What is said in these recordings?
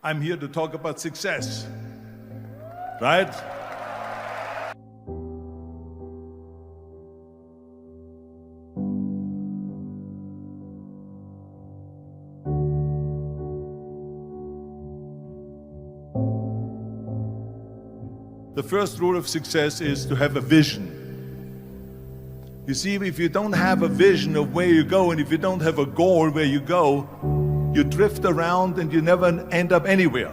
I'm here to talk about success, right? The first rule of success is to have a vision. You see, if you don't have a vision of where you go, and if you don't have a goal where you go, you drift around and you never end up anywhere.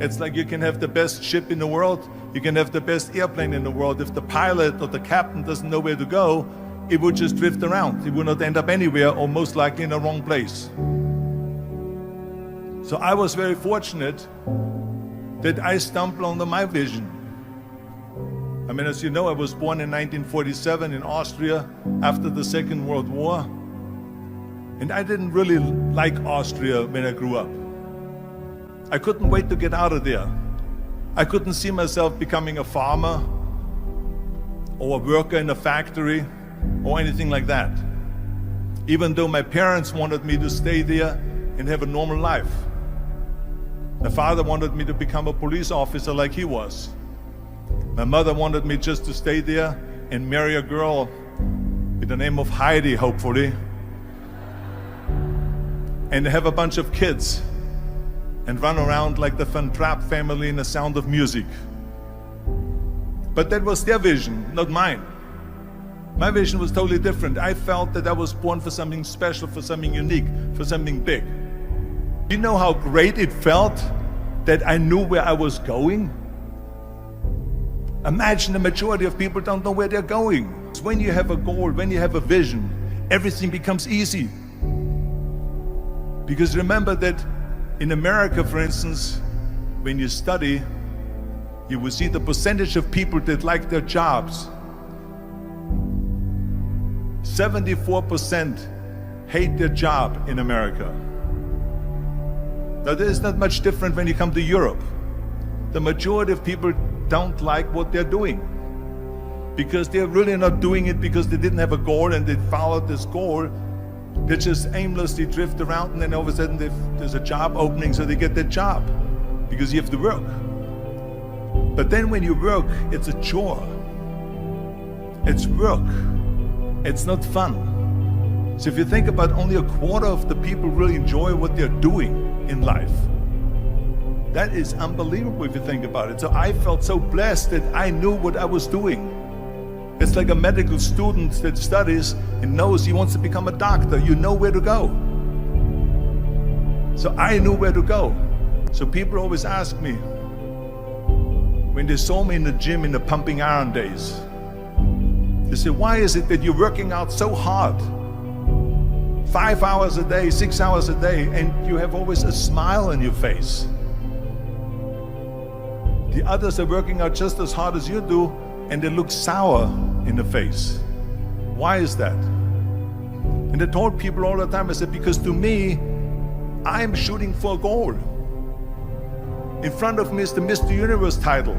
It's like you can have the best ship in the world, you can have the best airplane in the world. If the pilot or the captain doesn't know where to go, it would just drift around. It would not end up anywhere, or most likely in the wrong place. So I was very fortunate that I stumbled onto my vision. I mean, as you know, I was born in 1947 in Austria after the Second World War. And I didn't really like Austria when I grew up. I couldn't wait to get out of there. I couldn't see myself becoming a farmer or a worker in a factory or anything like that. Even though my parents wanted me to stay there and have a normal life. My father wanted me to become a police officer like he was. My mother wanted me just to stay there and marry a girl with the name of Heidi, hopefully, and have a bunch of kids and run around like the Van Trapp family in The Sound of Music. But that was their vision, not mine. My vision was totally different. I felt that I was born for something special, for something unique, for something big. You know how great it felt that I knew where I was going? Imagine the majority of people don't know where they're going. When you have a goal, when you have a vision, everything becomes easy. Because remember that in America, for instance, when you study, you will see the percentage of people that like their jobs. 74% hate their job in America. Now, there is not much different when you come to Europe. The majority of people don't like what they're doing because they're really not doing it because they didn't have a goal and they followed this goal. They just aimlessly drift around, and then all of a sudden there's a job opening, so they get that job because you have to work. But then when you work, it's a chore. It's work. It's not fun. So if you think about, only a quarter of the people really enjoy what they're doing in life. That is unbelievable if you think about it. So I felt so blessed that I knew what I was doing. It's like a medical student that studies and knows he wants to become a doctor. You know where to go. So I knew where to go. So people always ask me, when they saw me in the gym in the pumping iron days, they say, why is it that you're working out so hard? 5 hours a day, 6 hours a day, and you have always a smile on your face. The others are working out just as hard as you do, and they look sour in the face. Why is that? And I told people all the time, I said, because to me, I'm shooting for a goal. In front of me is the Mr. Universe title.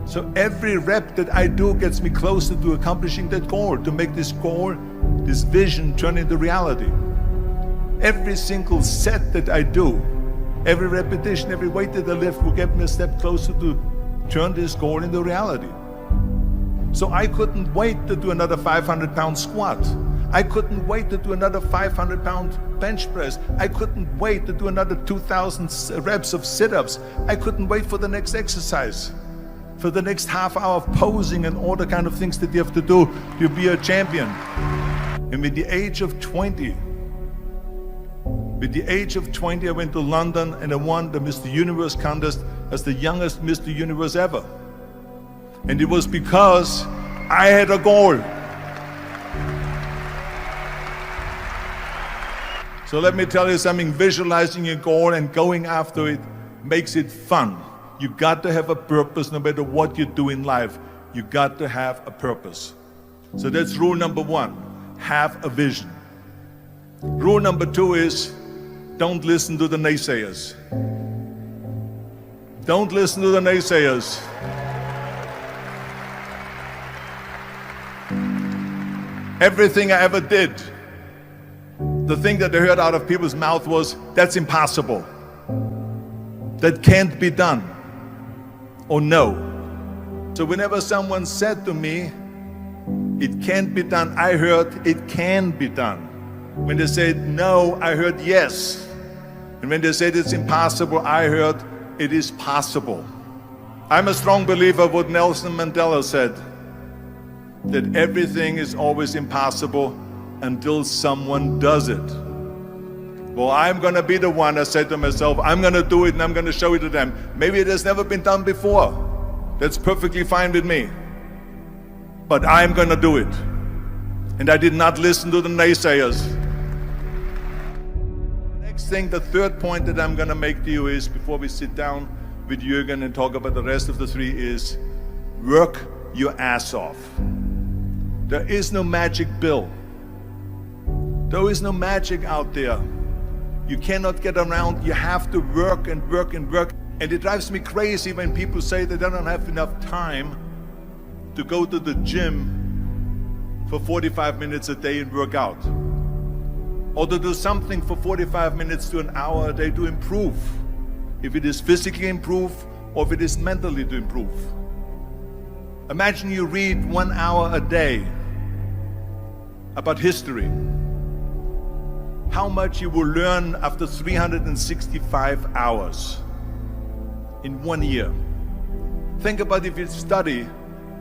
So every rep that I do gets me closer to accomplishing that goal, to make this goal, this vision turn into reality. Every single set that I do, every repetition, every weight that I lift will get me a step closer to turn this goal into reality. So I couldn't wait to do another 500-pound squat. I couldn't wait to do another 500-pound bench press. I couldn't wait to do another 2,000 reps of sit-ups. I couldn't wait for the next exercise, for the next half hour of posing and all the kind of things that you have to do to be a champion. And with the age of 20, I went to London and I won the Mr. Universe contest as the youngest Mr. Universe ever. And it was because I had a goal. So let me tell you something, visualizing a goal and going after it makes it fun. You got to have a purpose no matter what you do in life. You got to have a purpose. So that's rule number one, have a vision. Rule number two is, don't listen to the naysayers. Don't listen to the naysayers. Everything I ever did, the thing that I heard out of people's mouth was, that's impossible. that can't be done or no. So whenever someone said to me, it can't be done, I heard it can be done. When they said no, I heard yes. And when they said it's impossible, I heard it is possible. I'm a strong believer of what Nelson Mandela said, that everything is always impossible until someone does it. Well, I'm going to be the one, I said to myself, I'm going to do it and I'm going to show it to them. Maybe it has never been done before. That's perfectly fine with me. But I'm going to do it. And I did not listen to the naysayers. The next thing, the third point that I'm going to make to you is, before we sit down with Jürgen and talk about the rest of the three, is work your ass off. There is no magic pill. There is no magic out there. You cannot get around. You have to work and work and work. And it drives me crazy when people say that they don't have enough time to go to the gym for 45 minutes a day and work out. Or to do something for 45 minutes to an hour a day to improve. If it is physically improve or if it is mentally to improve. Imagine you read 1 hour a day about history. How much you will learn after 365 hours in 1 year. Think about if you study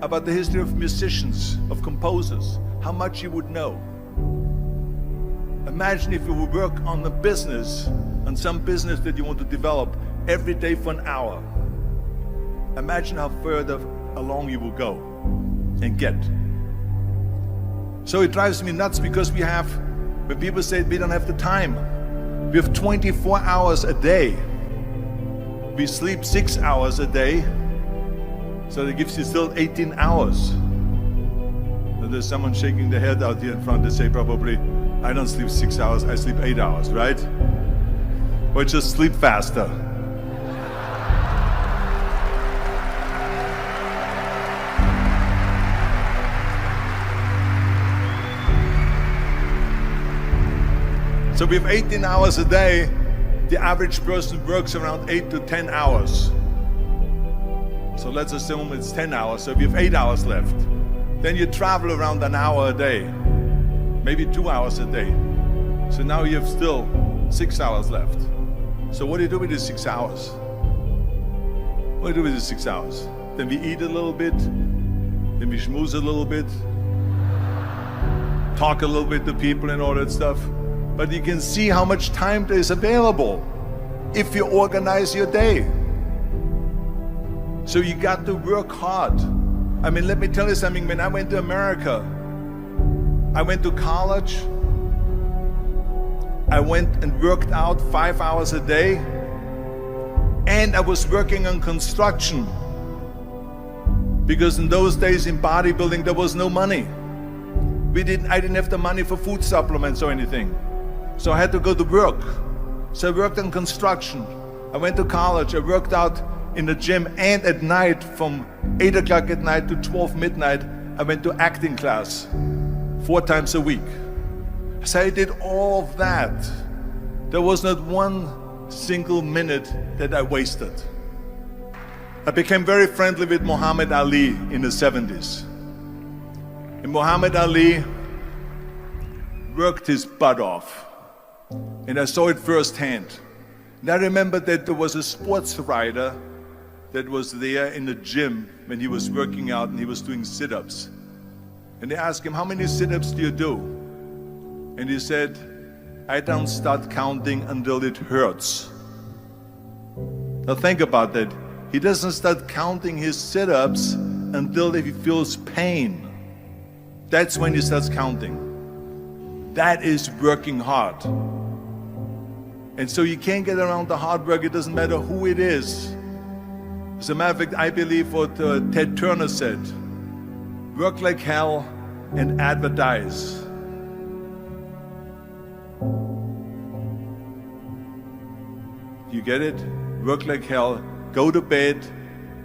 about the history of musicians, of composers, how much you would know. Imagine if you would work on a business, on some business that you want to develop every day for an hour. Imagine how further along you will go and get. So it drives me nuts because when people say we don't have the time, we have 24 hours a day. We sleep 6 hours a day, so that gives you still 18 hours. And there's someone shaking their head out here in front. They say probably, I don't sleep 6 hours, I sleep 8 hours, right? Or just sleep faster. So we have 18 hours a day. The average person works around 8 to 10 hours. So let's assume it's 10 hours, so we have 8 hours left. Then you travel around an hour a day, maybe 2 hours a day. So now you have still 6 hours left. So what do you do with these 6 hours? What do you do with these 6 hours? Then we eat a little bit, then we schmooze a little bit, talk a little bit to people and all that stuff. But you can see how much time there is available if you organize your day. So you got to work hard. I mean, let me tell you something. When I went to America, I went to college. I went and worked out 5 hours a day. And I was working on construction. Because in those days in bodybuilding, there was no money. I didn't have the money for food supplements or anything. So I had to go to work. So I worked on construction. I went to college. I worked out in the gym, and at night from 8 o'clock at night to 12 midnight, I went to acting class 4 times a week. So I did all of that. There was not one single minute that I wasted. I became very friendly with Muhammad Ali in the 70s. And Muhammad Ali worked his butt off. And I saw it firsthand. And I remember that there was a sports writer that was there in the gym when he was working out and he was doing sit-ups. And they asked him, how many sit-ups do you do? And he said, I don't start counting until it hurts. Now think about that. He doesn't start counting his sit-ups until he feels pain. That's when he starts counting. That is working hard. And so you can't get around the hard work. It doesn't matter who it is. As a matter of fact, I believe what Ted Turner said, work like hell and advertise. You get it? Work like hell, go to bed,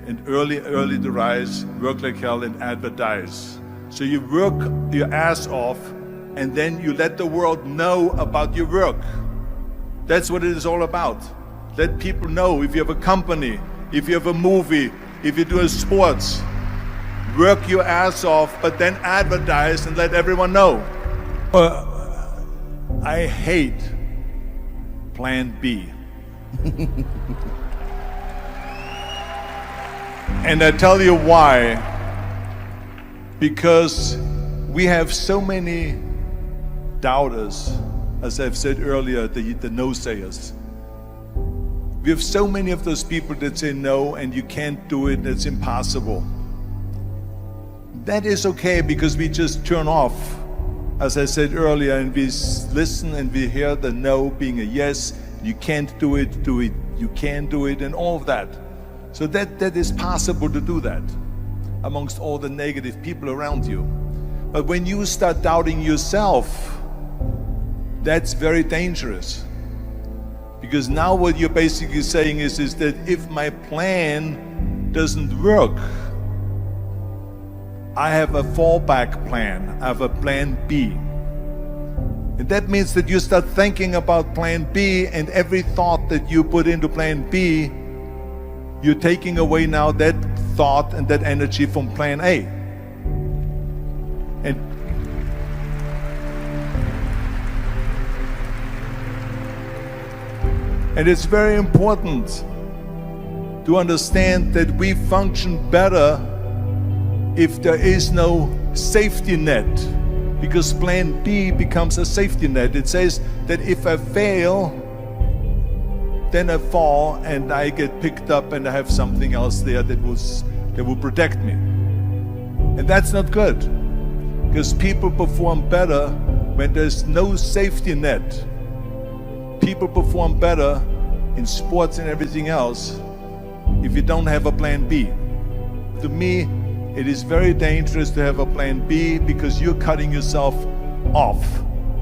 and early to rise, work like hell and advertise. So you work your ass off, and then you let the world know about your work. That's what it is all about. Let people know. If you have a company, if you have a movie, if you do a sports, work your ass off, but then advertise and let everyone know. I hate plan B. And I tell you why. Because we have so many doubters, as I've said earlier, the no-sayers. We have so many of those people that say no and you can't do it, it's impossible. That is okay because we just turn off, as I said earlier, and we listen and we hear the no being a yes. You can't do it, you can do it, and all of that. So that is possible to do that amongst all the negative people around you. But when you start doubting yourself, that's very dangerous. Because now what you're basically saying is that if my plan doesn't work, I have a fallback plan, I have a plan B. And that means that you start thinking about plan B, and every thought that you put into plan B, you're taking away now that thought and that energy from plan A. And it's very important to understand that we function better if there is no safety net, because plan B becomes a safety net. It says that if I fail, then I fall and I get picked up and I have something else there that will protect me. And that's not good, because people perform better when there's no safety net. People perform better in sports and everything else if you don't have a plan B. To me, it is very dangerous to have a plan B, because you're cutting yourself off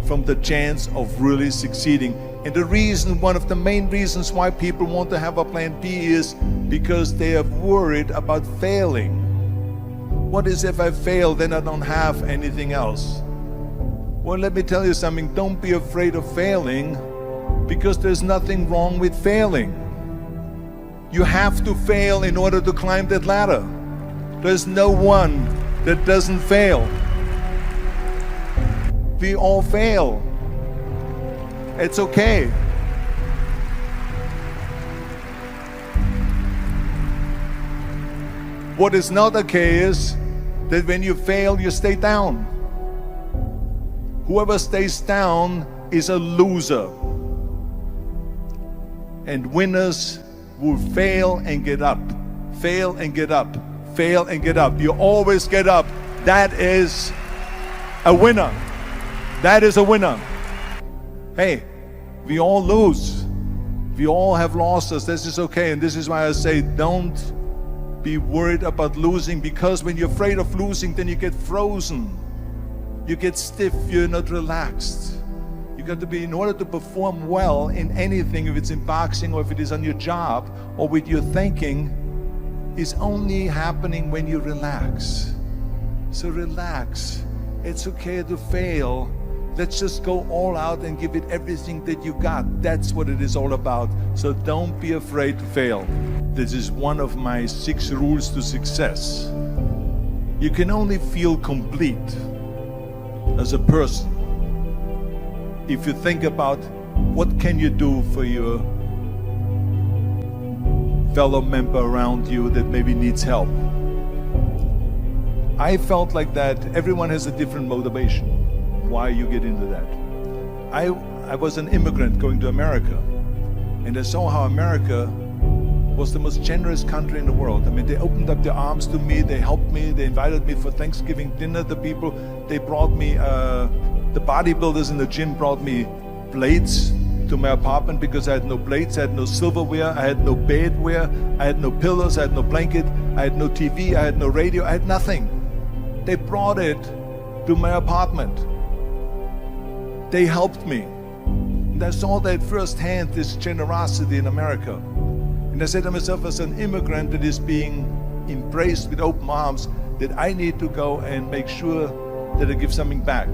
from the chance of really succeeding. And the reason, one of the main reasons why people want to have a plan B is because they are worried about failing. What is if I fail, then I don't have anything else? Well, let me tell you something, don't be afraid of failing, because there's nothing wrong with failing. You have to fail in order to climb that ladder. There's no one that doesn't fail. We all fail. It's okay. What is not okay is that when you fail, you stay down. Whoever stays down is a loser. And winners will fail and get up, fail and get up, fail and get up. You always get up. That is a winner. That is a winner. Hey, we all lose. We all have losses. This is okay. And this is why I say don't be worried about losing, because when you're afraid of losing, then you get frozen. You get stiff. You're not relaxed. You got to be, in order to perform well in anything, if it's in boxing or if it is on your job or with your thinking, is only happening when you relax. So relax. It's okay to fail. Let's just go all out and give it everything that you got. That's what it is all about. So don't be afraid to fail. This is one of my 6 rules to success. You can only feel complete as a person if you think about what can you do for your fellow member around you that maybe needs help. I felt like that everyone has a different motivation why you get into that. I was an immigrant going to America, and I saw how America was the most generous country in the world. I mean, they opened up their arms to me, they helped me, they invited me for Thanksgiving dinner. The people, they brought me the bodybuilders in the gym brought me plates to my apartment because I had no plates, I had no silverware, I had no bedware, I had no pillows, I had no blanket, I had no TV, I had no radio, I had nothing. They brought it to my apartment. They helped me. And I saw that firsthand, this generosity in America. And I said to myself, as an immigrant that is being embraced with open arms, that I need to go and make sure that I give something back.